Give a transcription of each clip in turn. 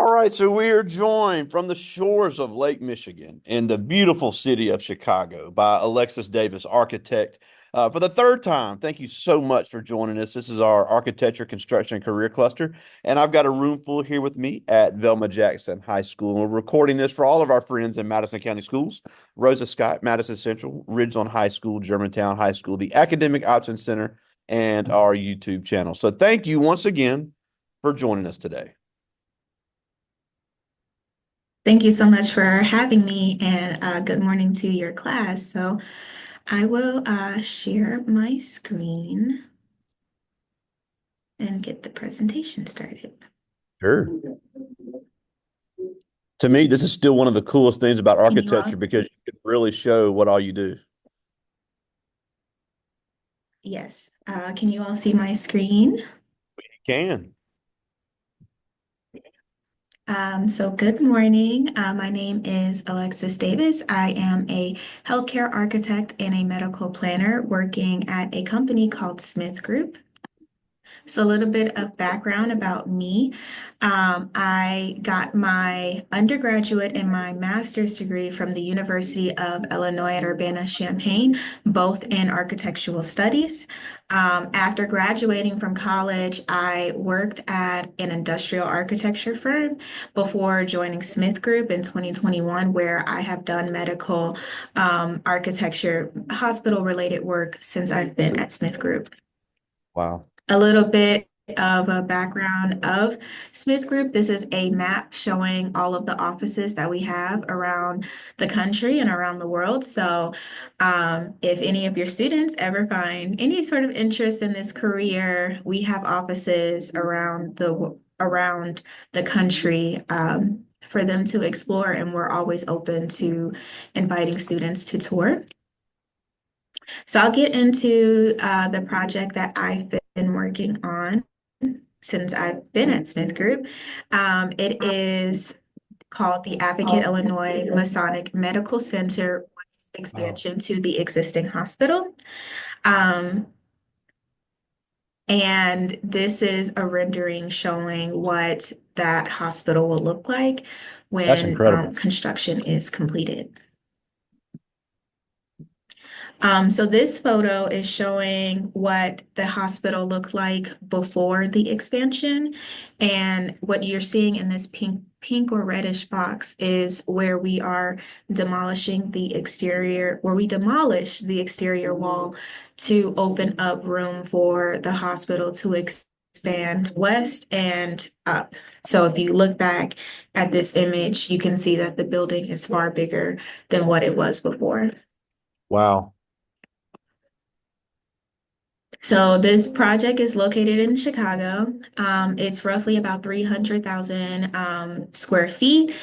All right, so we are joined from the shores of Lake Michigan in the beautiful city of Chicago by Alexus Davis, architect, for the third time. Thank you so much for joining us. This is our architecture, construction, and career cluster, and I've got a room full here with me at Velma Jackson High School. And we're recording this for all of our friends in Madison County Schools: Rosa Scott, Madison Central, Ridgeland High School, Germantown High School, the Academic Options Center, and our YouTube channel. So thank you once again for joining us today. Thank you so much for having me, and good morning to your class. So I will share my screen and get the presentation started. Sure. To me, this is still one of the coolest things about Can you architecture all? because you can really show what all you do. Yes. Can you all see my screen? You can. So good morning. My name is Alexis Davis. I am a healthcare architect and a medical planner working at a company called Smith Group. So a little bit of background about me. I got my undergraduate and my master's degree from the University of Illinois at Urbana-Champaign, both in architectural studies. After graduating from college, I worked at an industrial architecture firm before joining Smith Group in 2021, where I have done medical architecture, hospital-related work since I've been at Smith Group. Wow. A little bit of a background of Smith Group. This is a map showing all of the offices that we have around the country and around the world. So, if any of your students ever find any sort of interest in this career, we have offices around the country. For them to explore, and we're always open to inviting students to tour. So I'll get into the project that I've been working on since I've been at Smith Group. It is called the Advocate Illinois Masonic Medical Center Wow. expansion to the existing hospital. Um, and this is a rendering showing what that hospital will look like That's when incredible. construction is completed. So this photo is showing what the hospital looked like before the expansion. And what you're seeing in this pink or reddish box is where we are demolishing the exterior, where we demolish the exterior wall to open up room for the hospital to expand west and up. So if you look back at this image, you can see that the building is far bigger than what it was before. Wow. So this project is located in Chicago. It's roughly about 300,000 square feet.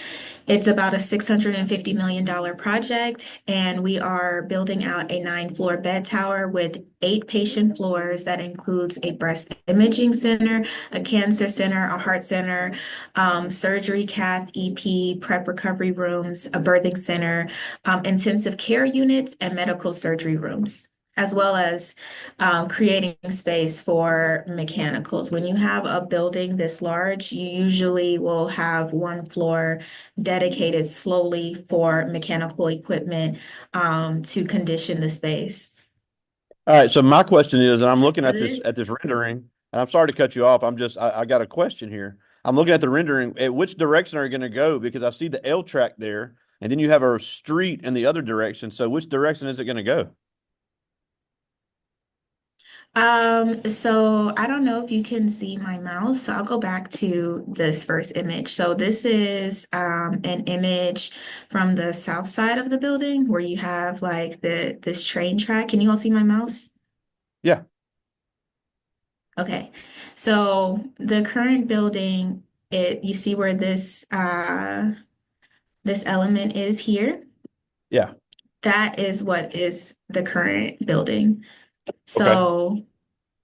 It's about a $650 million project, and we are building out a 9-floor bed tower with 8 patient floors that includes a breast imaging center, a cancer center, a heart center, surgery, cath, EP, prep recovery rooms, a birthing center, intensive care units, and medical surgery rooms, as well as creating space for mechanicals. When you have a building this large, you usually will have one floor dedicated slowly for mechanical equipment to condition the space. All right. So my question is, and I'm looking So at this this rendering, and I'm sorry to cut you off. I got a question here. I'm looking at the rendering. At which direction are you going to go? Because I see the L track there, and then you have a street in the other direction. So which direction is it going to go? so I don't know if you can see my mouse, so I'll go back to this first image. So this is an image from the south side of the building where you have like this train track. Can you all see my mouse? Yeah. Okay. So the current building, you see where this element is here? Yeah. That is what is the current building. Okay. So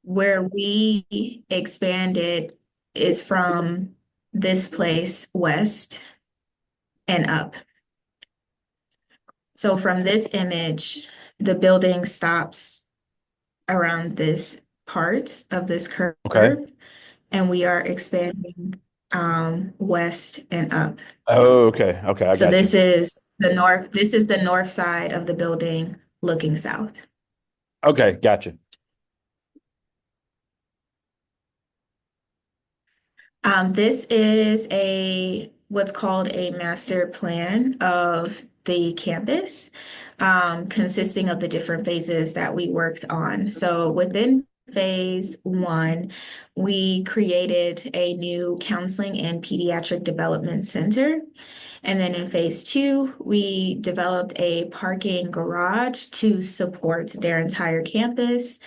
where we expanded is from this place west and up. So from this image, the building stops around this part of this Okay. curve, and we are expanding west and up. Oh, okay. Okay, I So got you. this is the north side of the building looking south. Okay, got you. This is a what's called a master plan of the campus, consisting of the different phases that we worked on. So within phase one, we created a new counseling and pediatric development center. And then in phase two, we developed a parking garage to support their entire campus.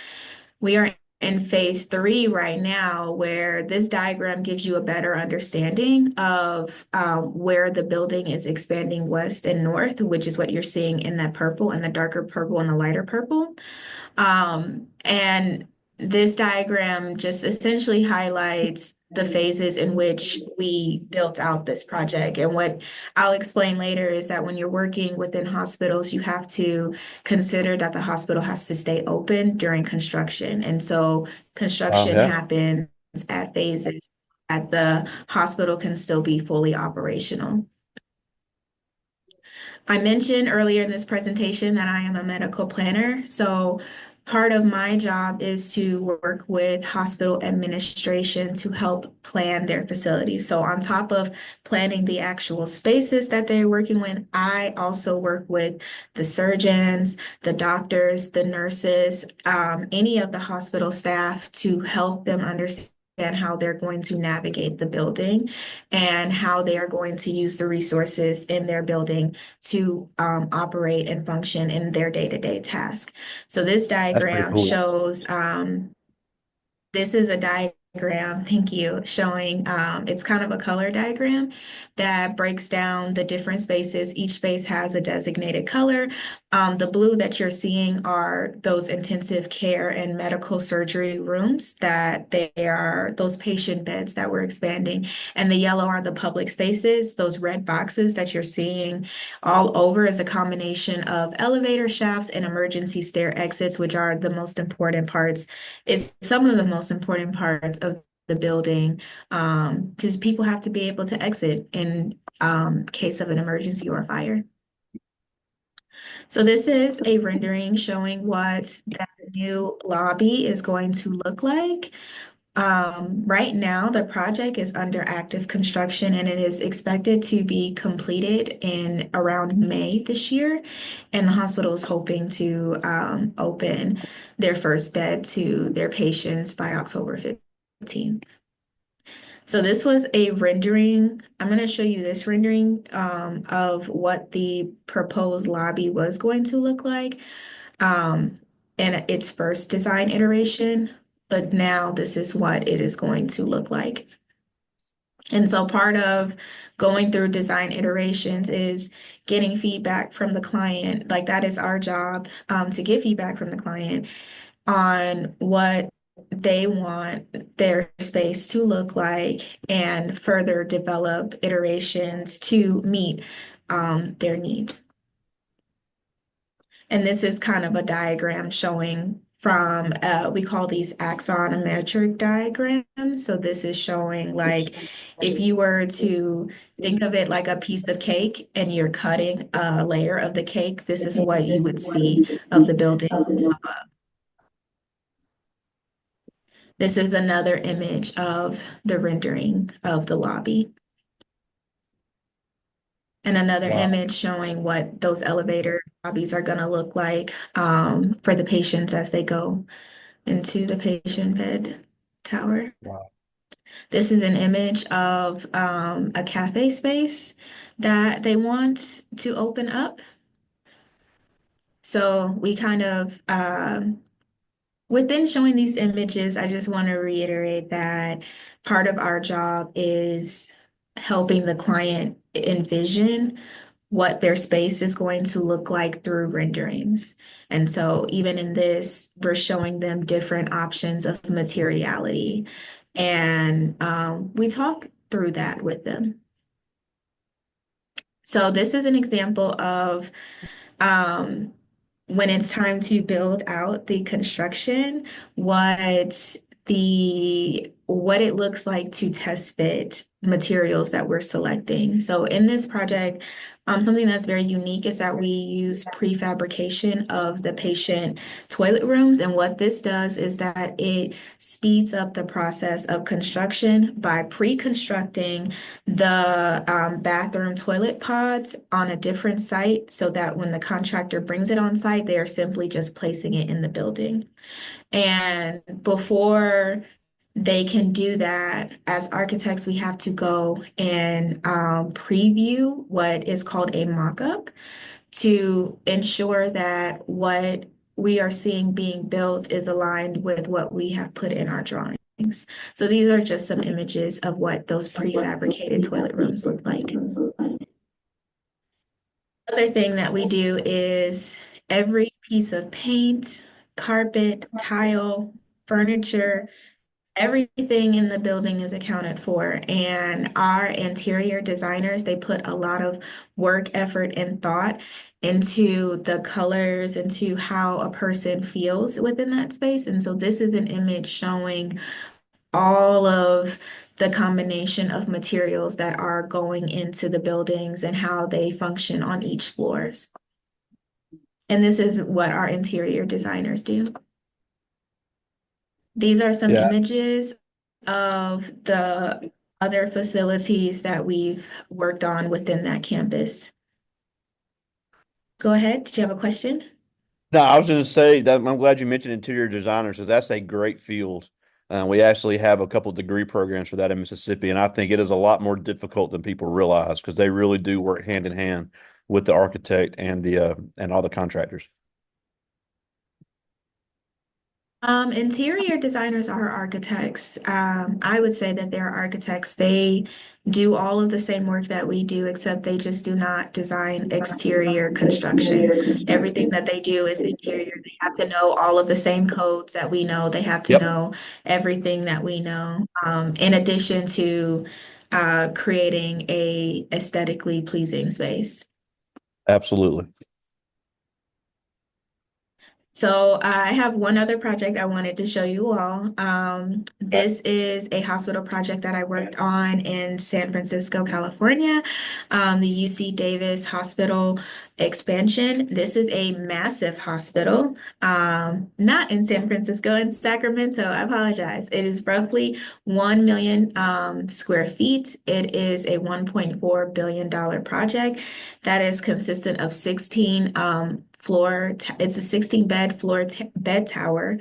We are in phase three right now, where this diagram gives you a better understanding of where the building is expanding west and north, which is what you're seeing in that purple and the darker purple and the lighter purple. And this diagram just essentially highlights the phases in which we built out this project. And what I'll explain later is that when you're working within hospitals, you have to consider that the hospital has to stay open during construction. And so Wow, construction yeah. happens at phases that the hospital can still be fully operational. I mentioned earlier in this presentation that I am a medical planner. So part of my job is to work with hospital administration to help plan their facilities. So on top of planning the actual spaces that they're working with, I also work with the surgeons, the doctors, the nurses, any of the hospital staff to help them understand how they're going to navigate the building and how they are going to use the resources in their building to operate and function in their day-to-day task. So this That's pretty diagram cool. shows this is a diagram, thank you, showing it's kind of a color diagram that breaks down the different spaces. Each space has a designated color. The blue that you're seeing are those intensive care and medical surgery rooms that they are those patient beds that we're expanding. And the yellow are the public spaces. Those red boxes that you're seeing all over is a combination of elevator shafts and emergency stair exits, which are the most important parts. It's some of the most important parts of the building, because people have to be able to exit in case of an emergency or fire. So this is a rendering showing what that new lobby is going to look like. Right now, the project is under active construction and it is expected to be completed in around May this year. And the hospital is hoping to open their first bed to their patients by October 15th. So this was a rendering. I'm going to show you this rendering of what the proposed lobby was going to look like um, in its first design iteration, but now this is what it is going to look like. And so part of going through design iterations is getting feedback from the client. Like that is our job, to get feedback from the client on what they want their space to look like and further develop iterations to meet their needs. And this is kind of a diagram showing from, we call these axonometric diagrams. So this is showing like if you were to think of it like a piece of cake and you're cutting a layer of the cake, this is what you would see of the building. This is another image of the rendering of the lobby. And another Wow. image showing what those elevator lobbies are going to look like for the patients as they go into the patient bed tower. Wow. This is an image of a cafe space that they want to open up. So we kind of, within showing these images, I just want to reiterate that part of our job is helping the client envision what their space is going to look like through renderings. And so even in this, we're showing them different options of materiality. And we talk through that with them. So this is an example of um, when it's time to build out the construction, what the what it looks like to test fit materials that we're selecting. So in this project, something that's very unique is that we use prefabrication of the patient toilet rooms. And what this does is that it speeds up the process of construction by pre-constructing the bathroom toilet pods on a different site so that when the contractor brings it on site, they are simply just placing it in the building. And before they can do that, as architects, we have to go and preview what is called a mock-up to ensure that what we are seeing being built is aligned with what we have put in our drawings. So these are just some images of what those prefabricated toilet rooms look like. Other thing that we do is every piece of paint, carpet, tile, furniture, everything in the building is accounted for, and our interior designers, they put a lot of work, effort, and thought into the colors, into how a person feels within that space. And so this is an image showing all of the combination of materials that are going into the buildings and how they function on each floors. And this is what our interior designers do. These are some Yeah. images of the other facilities that we've worked on within that campus. Go ahead. Did you have a question? No, I was going to say that I'm glad you mentioned interior designers because that's a great field. We actually have a couple degree programs for that in Mississippi, and I think it is a lot more difficult than people realize because they really do work hand in hand with the architect and all the contractors. Interior designers are architects. I would say that they're architects. They do all of the same work that we do, except they just do not design exterior construction. Everything that they do is interior. They have to know all of the same codes that we know. They have to Yep, know everything that we know, in addition to creating a aesthetically pleasing space. absolutely. So I have one other project I wanted to show you all. This is a hospital project that I worked on in San Francisco, California, the UC Davis Hospital expansion. This is a massive hospital, not in San Francisco, in Sacramento. I apologize. It is roughly 1 million square feet. It is a $1.4 billion project that is consistent of 16 it's a 16 bed bed tower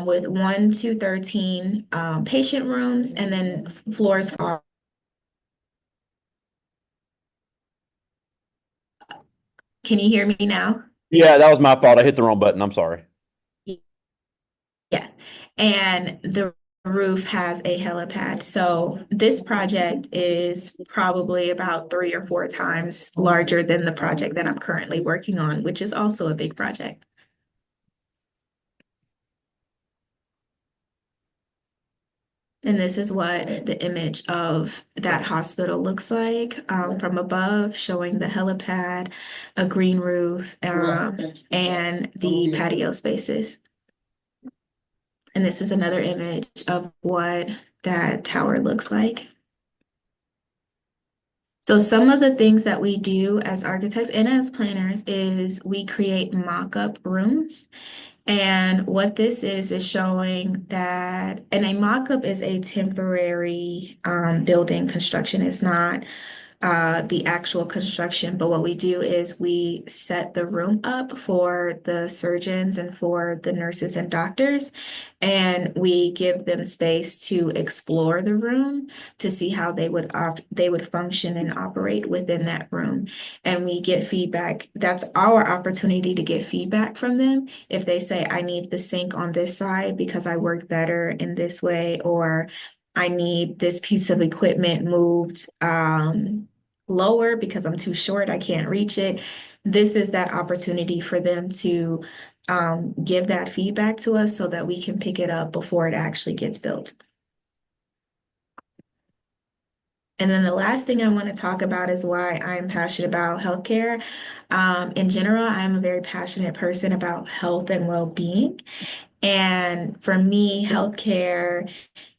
with 1 to 13 patient rooms and then floors are. Can you hear me now? Yeah, that was my fault. I hit the wrong button. I'm sorry. Yeah. And the roof has a helipad. So this project is probably about 3 or 4 times larger than the project that I'm currently working on, which is also a big project. And this is what the image of that hospital looks like from above, showing the helipad, a green roof, and the patio spaces. And this is another image of what that tower looks like. So some of the things that we do as architects and as planners is we create mock-up rooms. And what this is showing that, and a mock-up is a temporary building construction. It's not the actual construction, but what we do is we set the room up for the surgeons and for the nurses and doctors, and we give them space to explore the room to see how they would function and operate within that room. And we get feedback. That's our opportunity to get feedback from them. If they say, I need the sink on this side because I work better in this way, or I need this piece of equipment moved lower because I'm too short, I can't reach it. This is that opportunity for them to give that feedback to us so that we can pick it up before it actually gets built. And then the last thing I want to talk about is why I'm passionate about healthcare. In general, I'm a very passionate person about health and well-being. And for me, healthcare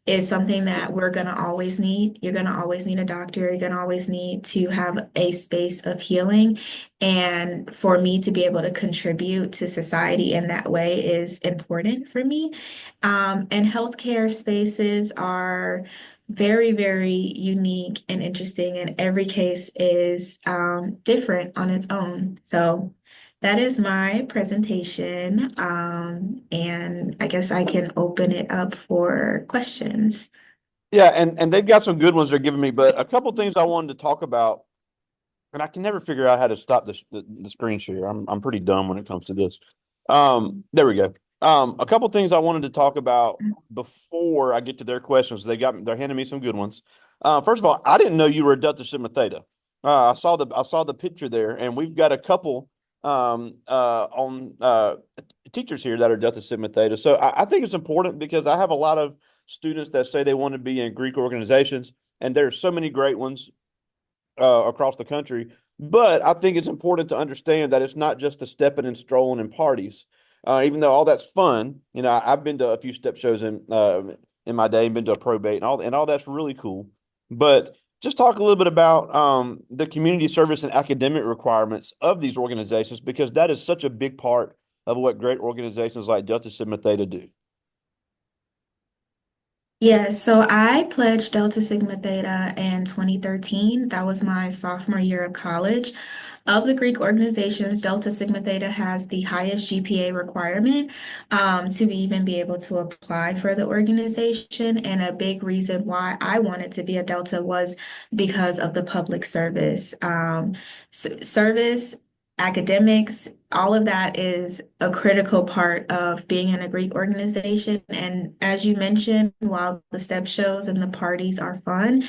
is something that we're going to always need. You're going to always need a doctor. You're going to always need to have a space of healing. And for me to be able to contribute to society in that way is important for me. And healthcare spaces are very, very unique and interesting, and every case is different on its own. So that is my presentation. And I guess I can open it up for questions. Yeah, and they've got some good ones they're giving me, but a couple things I wanted to talk about, and I can never figure out how to stop the screen share. I'm pretty dumb when it comes to this. There we go. A couple things I wanted to talk about before I get to their questions. They're handing me some good ones. First of all, I didn't know you were a Delta Sigma Theta. I saw the picture there, and we've got a couple on teachers here that are Delta Sigma Theta. So I think it's important because I have a lot of students that say they want to be in Greek organizations, and there's so many great ones across the country. But I think it's important to understand that it's not just the stepping and strolling and parties. Even though all that's fun, I've been to a few step shows in my day, and been to a probate and all that's really cool. But just talk a little bit about the community service and academic requirements of these organizations, because that is such a big part of what great organizations like Delta Sigma Theta do. Yeah, so I pledged Delta Sigma Theta in 2013. That was my sophomore year of college. Of the Greek organizations, Delta Sigma Theta has the highest GPA requirement to even be able to apply for the organization. And a big reason why I wanted to be a Delta was because of the public service. Service, academics, all of that is a critical part of being in a Greek organization. And as you mentioned, while the step shows and the parties are fun,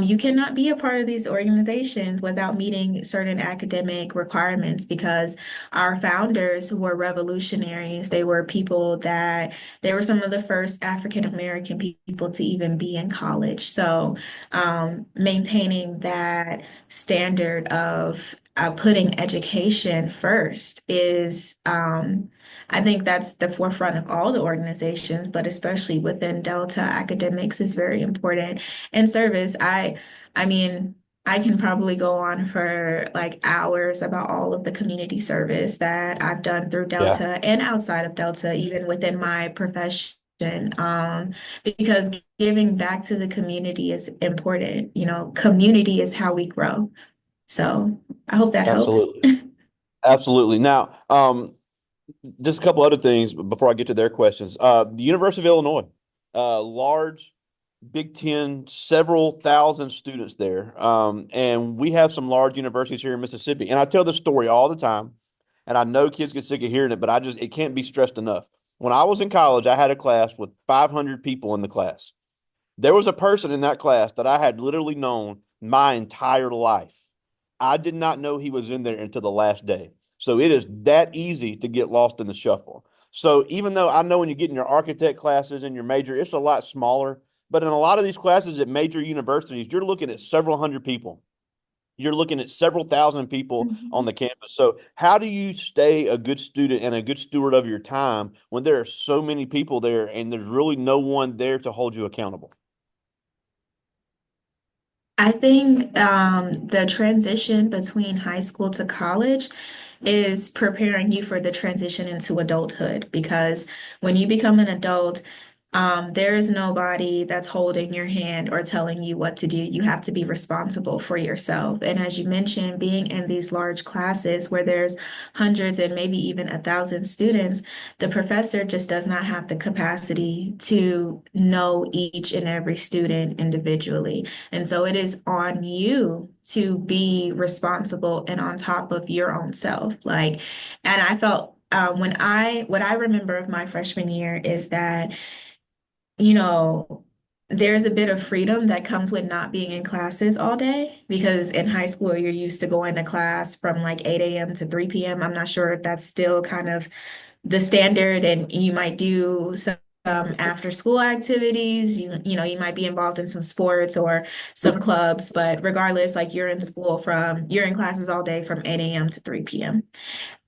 you cannot be a part of these organizations without meeting certain academic requirements because our founders were revolutionaries. They were people that they were some of the first African American people to even be in college. So, maintaining that standard of putting education first is, I think that's the forefront of all the organizations, but especially within Delta, academics is very important. And service, I mean, I can probably go on for like hours about all of the community service that I've done through Yeah, Delta and outside of Delta, even within my profession. Because giving back to the community is important. You know, community is how we grow. So I hope that helps. absolutely. Absolutely. Now, just a couple other things before I get to their questions. The University of Illinois, large Big Ten, several thousand students there. And we have some large universities here in Mississippi. And I tell this story all the time, and I know kids get sick of hearing it, but it can't be stressed enough. When I was in college, I had a class with 500 people in the class. There was a person in that class that I had literally known my entire life. I did not know he was in there until the last day. So it is that easy to get lost in the shuffle. So even though I know when you get in your architect classes and your major, it's a lot smaller. But in a lot of these classes at major universities, you're looking at several hundred people. You're looking at several thousand people on Mhm. the campus. So how do you stay a good student and a good steward of your time when there are so many people there and there's really no one there to hold you accountable? I think the transition between high school to college is preparing you for the transition into adulthood because when you become an adult, there is nobody that's holding your hand or telling you what to do. You have to be responsible for yourself. And as you mentioned, being in these large classes where there's hundreds and maybe even 1,000 students, the professor just does not have the capacity to know each and every student individually. And so it is on you to be responsible and on top of your own self. And I felt what I remember of my freshman year is that, you know, there's a bit of freedom that comes with not being in classes all day because in high school you're used to going to class from like 8 a.m. to 3 p.m. I'm not sure if that's still kind of the standard and you might do some after school activities. You might be involved in some sports or some clubs, but regardless, like you're in classes all day from 8 a.m. to 3 p.m.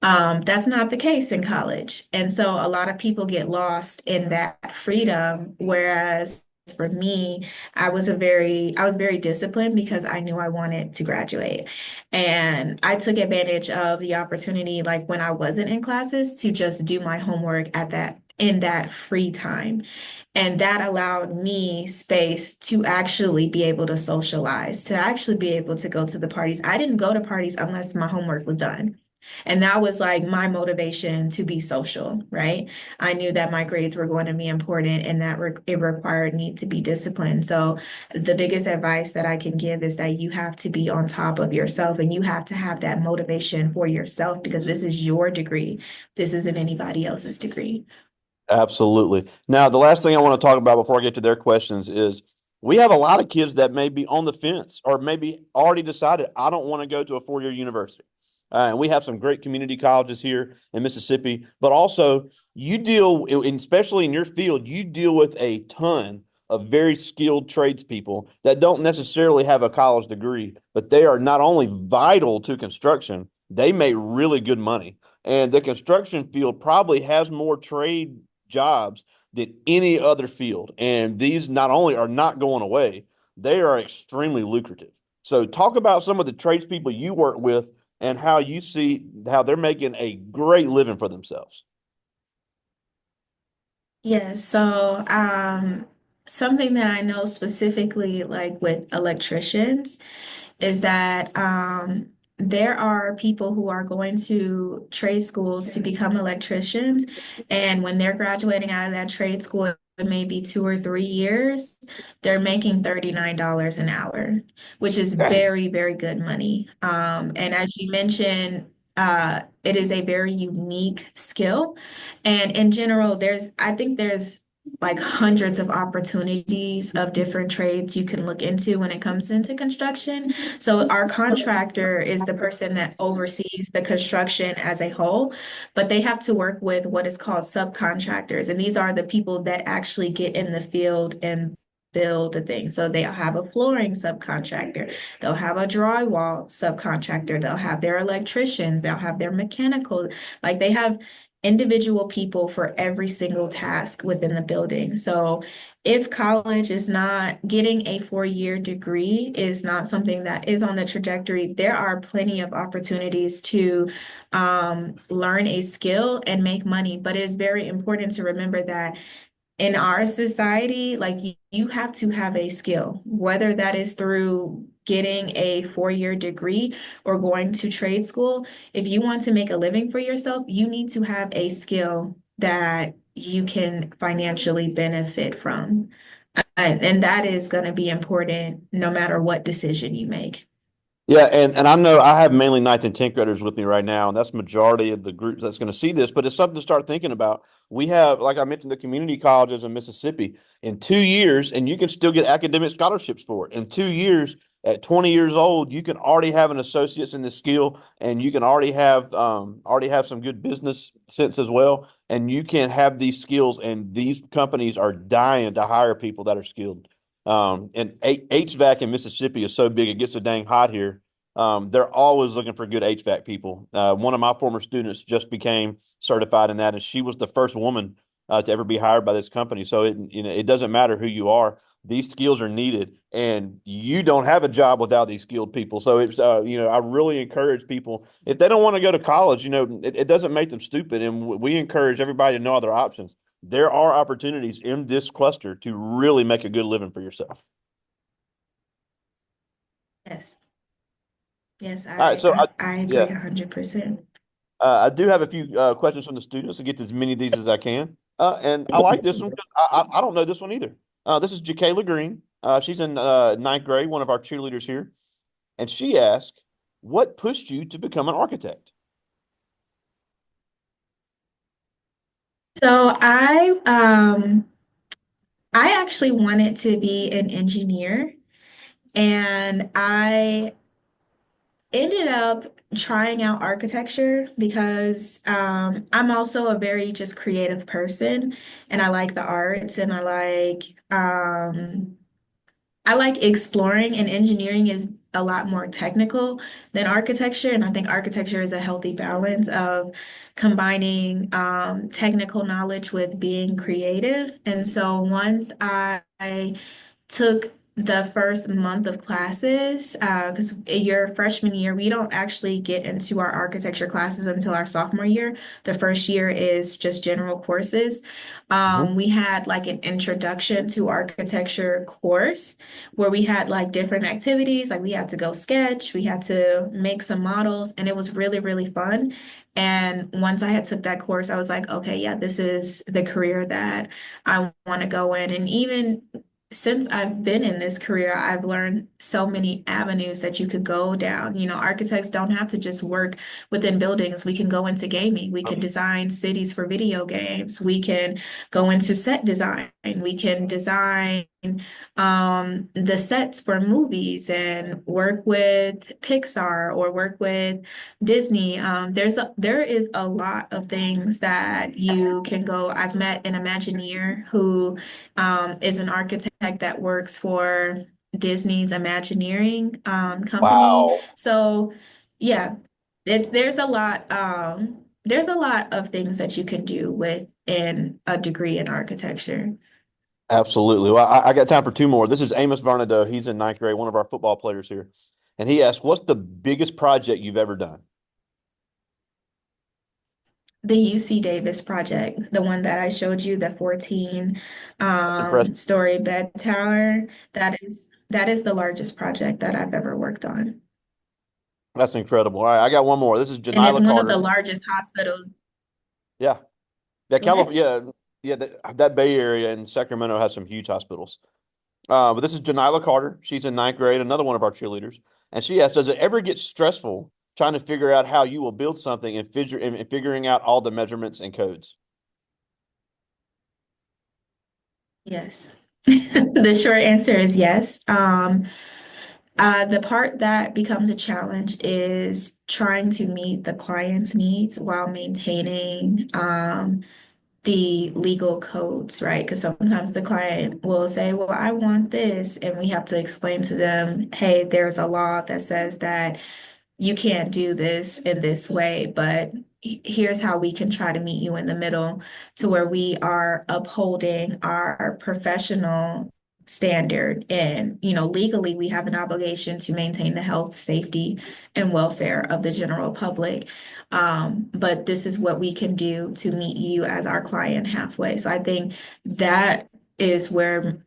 That's not the case in college. And so a lot of people get lost in that freedom, whereas for me, I was very disciplined because I knew I wanted to graduate. And I took advantage of the opportunity, like when I wasn't in classes, to just do my homework in that free time. And that allowed me space to actually be able to socialize, to actually be able to go to the parties. I didn't go to parties unless my homework was done. And that was like my motivation to be social, right? I knew that my grades were going to be important and that it required me to be disciplined. So, the biggest advice that I can give is that you have to be on top of yourself and you have to have that motivation for yourself because this is your degree. This isn't anybody else's degree. Absolutely. Now, the last thing I want to talk about before I get to their questions is we have a lot of kids that may be on the fence or maybe already decided, I don't want to go to a four-year university. And we have some great community colleges here in Mississippi, but also especially in your field, you deal with a ton of very skilled tradespeople that don't necessarily have a college degree, but they are not only vital to construction, they make really good money. And the construction field probably has more trade jobs than any other field. And these not only are not going away, they are extremely lucrative. So, talk about some of the tradespeople you work with and how you see how they're making a great living for themselves. Yes, so something that I know specifically, like with electricians, is that there are people who are going to trade schools to become electricians. And when they're graduating out of that trade school, maybe 2 or 3 years, they're making $39 an hour, which is Dang. very, very good money. And as you mentioned, it is a very unique skill. And in general, I think there's like hundreds of opportunities of different trades you can look into when it comes into construction. So our contractor is the person that oversees the construction as a whole, but they have to work with what is called subcontractors. And these are the people that actually get in the field and build the thing. So they'll have a flooring subcontractor, they'll have a drywall subcontractor, they'll have their electricians, they'll have their mechanical, like they have individual people for every single task within the building. So if college is not getting a 4 year degree is not something that is on the trajectory, there are plenty of opportunities to learn a skill and make money. But it is very important to remember that in our society, like you have to have a skill, whether that is through getting a 4 year degree or going to trade school. If you want to make a living for yourself, you need to have a skill that you can financially benefit from. And that is going to be important no matter what decision you make. Yeah, and I know I have mainly ninth and 10th graders with me right now, and that's majority of the group that's going to see this, but it's something to start thinking about. We have, like I mentioned, the community colleges in Mississippi in 2 years, and you can still get academic scholarships for it. In 2 years, at 20 years old, you can already have an associate's in this skill, and you can already have some good business sense as well, and you can have these skills, and these companies are dying to hire people that are skilled. And HVAC in Mississippi is so big, it gets so dang hot here. They're always looking for good HVAC people. One of my former students just became certified in that, and she was the first woman to ever be hired by this company. So it doesn't matter who you are; these skills are needed, and you don't have a job without these skilled people. So it's I really encourage people if they don't want to go to college, it doesn't make them stupid, and we encourage everybody to know other options. There are opportunities in this cluster to really make a good living for yourself. Yes. Yes, All right, so I agree yeah, 100%. I do have a few questions from the students to get to as many of these as I can. And I like this one 'cause I don't know this one either. This is Jacayla Green. She's in ninth grade, one of our cheerleaders here, and she asked, "What pushed you to become an architect?" So I actually wanted to be an engineer, and ended up trying out architecture because I'm also a very just creative person and I like the arts and I like exploring, and engineering is a lot more technical than architecture. And I think architecture is a healthy balance of combining technical knowledge with being creative. And so once I took the first month of classes because your freshman year, we don't actually get into our architecture classes until our sophomore year. The first year is just general courses. Mhm. We had like an introduction to architecture course where we had like different activities. Like we had to go sketch, we had to make some models, and it was really, really fun. And once I had took that course, I was like, okay, yeah, this is the career that I want to go in. And even since I've been in this career, I've learned so many avenues that you could go down. You know, architects don't have to just work within buildings. We can go into gaming. We can design cities for video games. We can go into set design. We can design the sets for movies and work with Pixar or work with Disney. There is a lot of things that you can go. I've met an Imagineer who is an architect that works for Disney's Imagineering company. Wow. So yeah, there's a lot of things that you can do with in a degree in architecture. Absolutely. Well, I got time for two more. This is Amos Varnado. He's in ninth grade, one of our football players here. And he asked, what's the biggest project you've ever done? The UC Davis project, the one that I showed you, the 14 That's impressive. story bed tower, that is the largest project that I've ever worked on. That's incredible. All right, I got one more. This is And it's Janila one of the Carter. largest hospitals. Yeah. Yeah, Go ahead. California. Yeah, that Bay Area and Sacramento has some huge hospitals. But this is Janila Carter. She's in ninth grade, another one of our cheerleaders. And she asks, does it ever get stressful trying to figure out how you will build something and figuring out all the measurements and codes? Yes. The short answer is yes. The part that becomes a challenge is trying to meet the client's needs while maintaining the legal codes, right? Because sometimes the client will say, well, I want this. And we have to explain to them, hey, there's a law that says that you can't do this in this way, but here's how we can try to meet you in the middle to where we are upholding our professional standard. And, you know, legally, we have an obligation to maintain the health, safety, and welfare of the general public. But this is what we can do to meet you as our client halfway. So I think that is where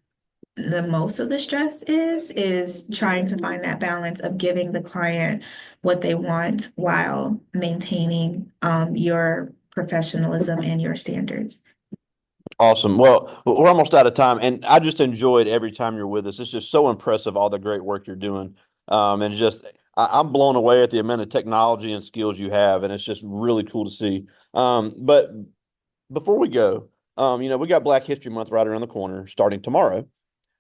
the most of the stress is trying to find that balance of giving the client what they want while maintaining your professional and your standards. Awesome. Well, we're almost out of time, and I just enjoyed every time you're with us. It's just so impressive all the great work you're doing, and just I'm blown away at the amount of technology and skills you have, and it's just really cool to see. But before we go, we got Black History Month right around the corner, starting tomorrow.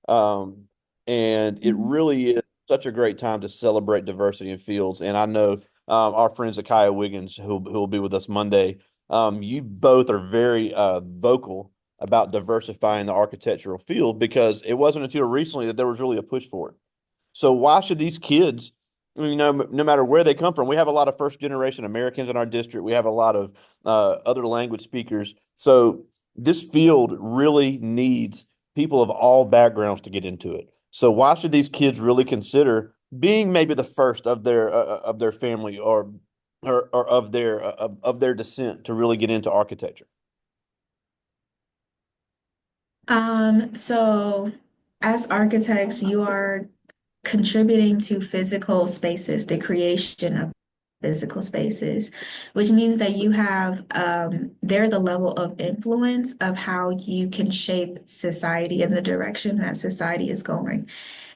Um, and it Mhm. really is such a great time to celebrate diversity in fields. And I know our friends Akia Wiggins, who will be with us Monday, you both are very vocal about diversifying the architectural field because it wasn't until recently that there was really a push for it. So why should these kids, no matter where they come from, we have a lot of first generation Americans in our district. We have a lot of other language speakers. So this field really needs people of all backgrounds to get into it. So why should these kids really consider being maybe the first of their family or of their descent to really get into architecture? So as architects, you are contributing to physical spaces, the creation of physical spaces, which means that there's a level of influence of how you can shape society in the direction that society is going.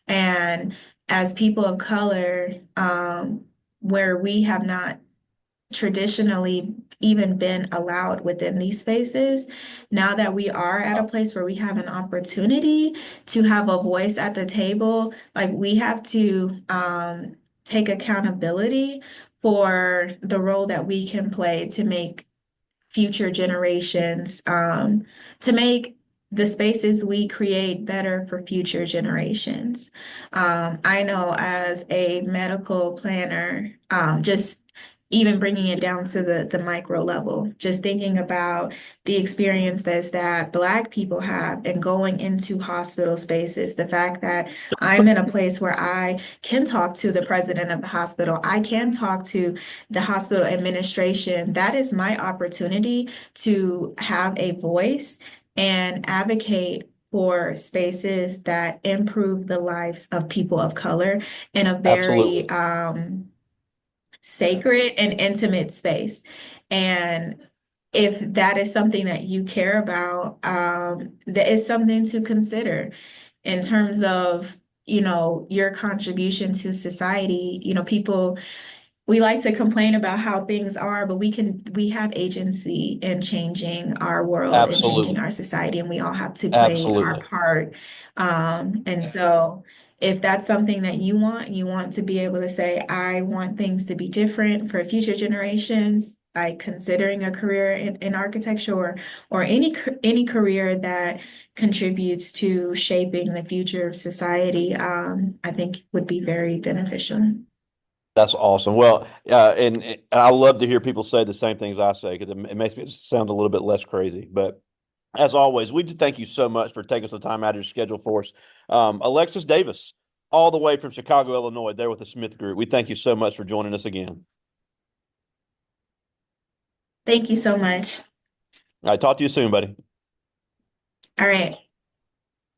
And as people of color, where we have not traditionally even been allowed within these spaces. Now that we are at a place where we have an opportunity to have a voice at the table, like we have to take accountability for the role that we can play to make future generations, to make the spaces we create better for future generations. I know as a medical planner, just even bringing it down to the micro level, just thinking about the experiences that Black people have and going into hospital spaces, the fact that I'm in a place where I can talk to the president of the hospital, I can talk to the hospital administration. That is my opportunity to have a voice and advocate for spaces that improve the lives of people of color in a very Absolutely. sacred and intimate space. And if that is something that you care about, that is something to consider in terms of, your contribution to society. People, we like to complain about how things are, but we have agency in changing our world and changing Absolutely. our society, and we all have to play our Absolutely. part. And so if that's something that you want to be able to say, I want things to be different for future generations, like considering a career in architecture or any career that contributes to shaping the future of society, I think would be very beneficial. That's awesome. Well, and I love to hear people say the same things I say because it makes me sound a little bit less crazy. But as always, we just thank you so much for taking some time out of your schedule for us. Alexus Davis, all the way from Chicago, Illinois, there with the Smith Group. We thank you so much for joining us again. Thank you so much. All right, talk to you soon, buddy. All right.